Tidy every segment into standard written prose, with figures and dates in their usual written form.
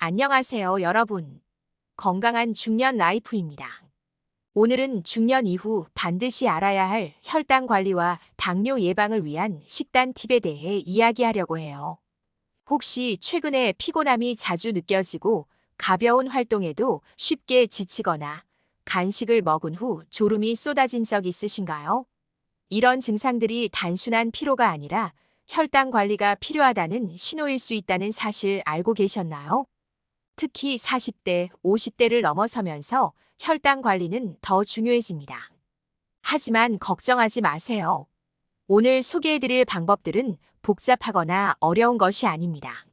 안녕하세요, 여러분. 건강한 중년 라이프입니다. 오늘은 중년 이후 반드시 알아야 할 혈당 관리와 당뇨 예방을 위한 식단 팁에 대해 이야기하려고 해요. 혹시 최근에 피곤함이 자주 느껴지고 가벼운 활동에도 쉽게 지치거나 간식을 먹은 후 졸음이 쏟아진 적 있으신가요? 이런 증상들이 단순한 피로가 아니라 혈당 관리가 필요하다는 신호일 수 있다는 사실 알고 계셨나요? 특히 40대, 50대를 넘어서면서 혈당 관리는 더 중요해집니다. 하지만 걱정하지 마세요. 오늘 소개해드릴 방법들은 복잡하거나 어려운 것이 아닙니다.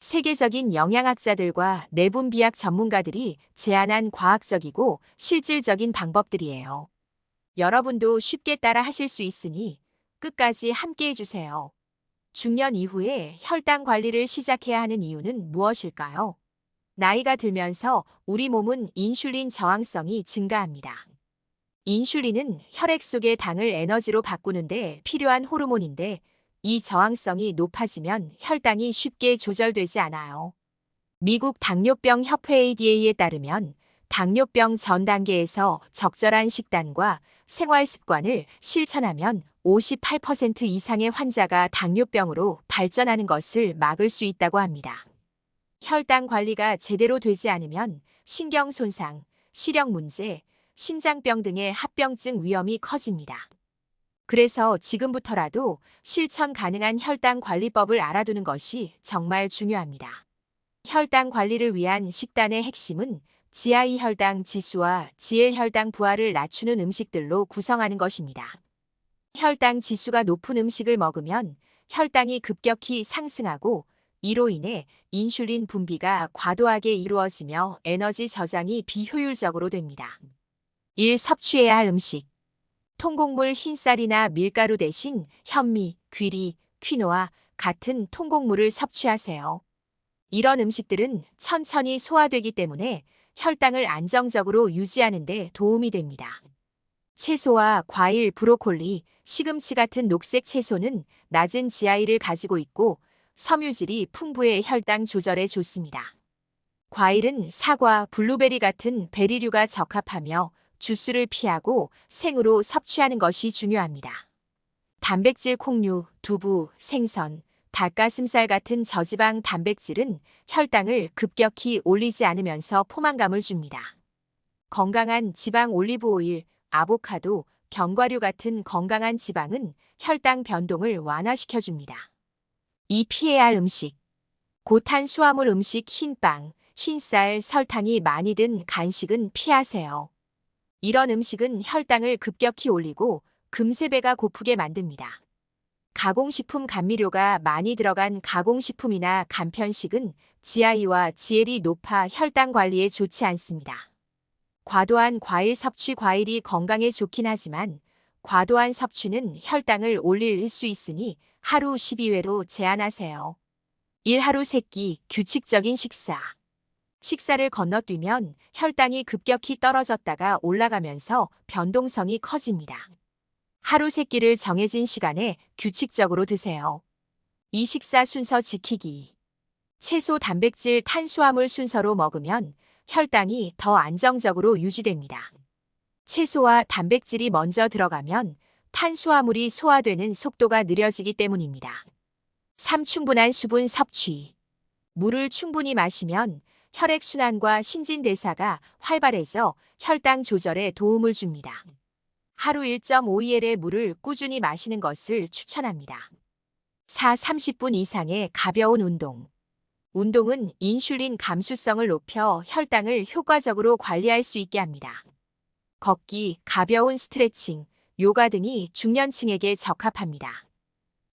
세계적인 영양학자들과 내분비학 전문가들이 제안한 과학적이고 실질적인 방법들이에요. 여러분도 쉽게 따라 하실 수 있으니 끝까지 함께 해주세요. 중년 이후에 혈당 관리를 시작해야 하는 이유는 무엇일까요? 나이가 들면서 우리 몸은 인슐린 저항성이 증가합니다. 인슐린은 혈액 속의 당을 에너지로 바꾸는데 필요한 호르몬인데 이 저항성이 높아지면 혈당이 쉽게 조절되지 않아요. 미국 당뇨병 협회 ADA에 따르면 당뇨병 전 단계에서 적절한 식단과 생활 습관을 실천하면 58% 이상의 환자가 당뇨병으로 발전하는 것을 막을 수 있다고 합니다. 혈당 관리가 제대로 되지 않으면 신경 손상, 시력 문제, 심장병 등의 합병증 위험이 커집니다. 그래서 지금부터라도 실천 가능한 혈당 관리법을 알아두는 것이 정말 중요합니다. 혈당 관리를 위한 식단의 핵심은 GI 혈당 지수와 GL 혈당 부하를 낮추는 음식들로 구성하는 것입니다. 혈당 지수가 높은 음식을 먹으면 혈당이 급격히 상승하고 이로 인해 인슐린 분비가 과도하게 이루어지며 에너지 저장이 비효율적으로 됩니다. 1. 섭취해야 할 음식. 통곡물 흰쌀이나 밀가루 대신 현미, 귀리, 퀴노아 같은 통곡물을 섭취하세요. 이런 음식들은 천천히 소화되기 때문에 혈당을 안정적으로 유지하는 데 도움이 됩니다. 채소와 과일, 브로콜리, 시금치 같은 녹색 채소는 낮은 GI를 가지고 있고 섬유질이 풍부해 혈당 조절에 좋습니다. 과일은 사과, 블루베리 같은 베리류가 적합하며 주스를 피하고 생으로 섭취하는 것이 중요합니다. 단백질 콩류, 두부, 생선, 닭가슴살 같은 저지방 단백질은 혈당을 급격히 올리지 않으면서 포만감을 줍니다. 건강한 지방 올리브 오일, 아보카도, 견과류 같은 건강한 지방은 혈당 변동을 완화시켜줍니다. 이 피해야 할 음식. 고탄수화물 음식 흰빵, 흰쌀, 설탕이 많이 든 간식은 피하세요. 이런 음식은 혈당을 급격히 올리고 금세 배가 고프게 만듭니다. 가공식품 감미료가 많이 들어간 가공식품이나 간편식은 GI와 GL이 높아 혈당 관리에 좋지 않습니다. 과도한 과일 섭취 과일이 건강에 좋긴 하지만 과도한 섭취는 혈당을 올릴 수 있으니 하루 12회로 제한하세요. 1. 하루 3끼 규칙적인 식사. 식사를 건너뛰면 혈당이 급격히 떨어졌다가 올라가면서 변동성이 커집니다. 하루 3끼를 정해진 시간에 규칙적으로 드세요. 이 식사 순서 지키기. 채소, 단백질, 탄수화물 순서로 먹으면 혈당이 더 안정적으로 유지됩니다. 채소와 단백질이 먼저 들어가면 탄수화물이 소화되는 속도가 느려지기 때문입니다. 3. 충분한 수분 섭취. 물을 충분히 마시면 혈액순환과 신진대사가 활발해져 혈당 조절에 도움을 줍니다. 하루 1.5ml의 물을 꾸준히 마시는 것을 추천합니다. 4. 30분 이상의 가벼운 운동. 운동은 인슐린 감수성을 높여 혈당을 효과적으로 관리할 수 있게 합니다. 걷기, 가벼운 스트레칭, 요가 등이 중년층에게 적합합니다.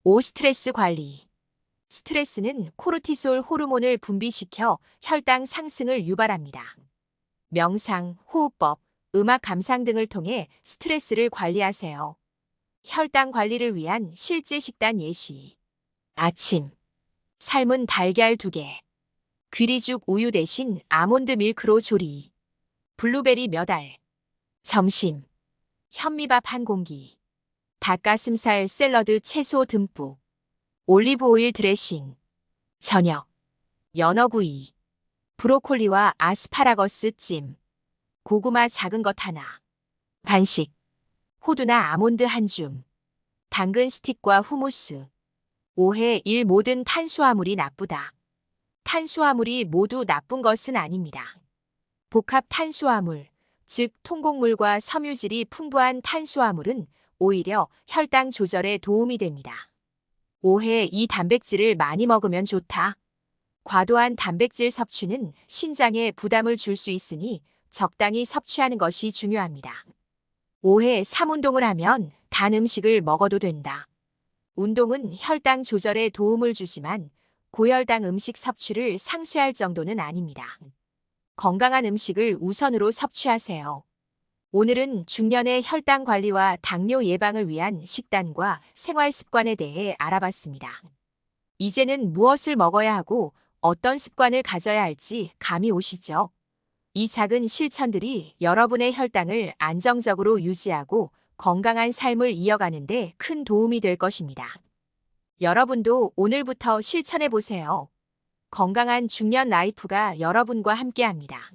5. 스트레스 관리. 스트레스는 코르티솔 호르몬을 분비시켜 혈당 상승을 유발합니다. 명상, 호흡법, 음악 감상 등을 통해 스트레스를 관리하세요. 혈당 관리를 위한 실제 식단 예시. 아침. 삶은 달걀 2개. 귀리죽 우유 대신 아몬드 밀크로 조리. 블루베리 몇 알. 점심. 현미밥 1공기. 닭가슴살 샐러드 채소 듬뿍. 올리브 오일 드레싱. 저녁. 연어구이. 브로콜리와 아스파라거스 찜, 고구마 작은 것 하나, 간식, 호두나 아몬드 한 줌, 당근 스틱과 후무스. 오해 1. 모든 탄수화물이 나쁘다. 탄수화물이 모두 나쁜 것은 아닙니다. 복합 탄수화물, 즉 통곡물과 섬유질이 풍부한 탄수화물은 오히려 혈당 조절에 도움이 됩니다. 오해 2. 단백질을 많이 먹으면 좋다. 과도한 단백질 섭취는 신장에 부담을 줄 수 있으니 적당히 섭취하는 것이 중요합니다. 오해 3. 운동을 하면 단 음식을 먹어도 된다. 운동은 혈당 조절에 도움을 주지만 고혈당 음식 섭취를 상쇄할 정도는 아닙니다. 건강한 음식을 우선으로 섭취하세요. 오늘은 중년의 혈당 관리와 당뇨 예방을 위한 식단과 생활 습관에 대해 알아봤습니다. 이제는 무엇을 먹어야 하고 어떤 습관을 가져야 할지 감이 오시죠? 이 작은 실천들이 여러분의 혈당을 안정적으로 유지하고 건강한 삶을 이어가는 데 큰 도움이 될 것입니다. 여러분도 오늘부터 실천해 보세요. 건강한 중년 라이프가 여러분과 함께합니다.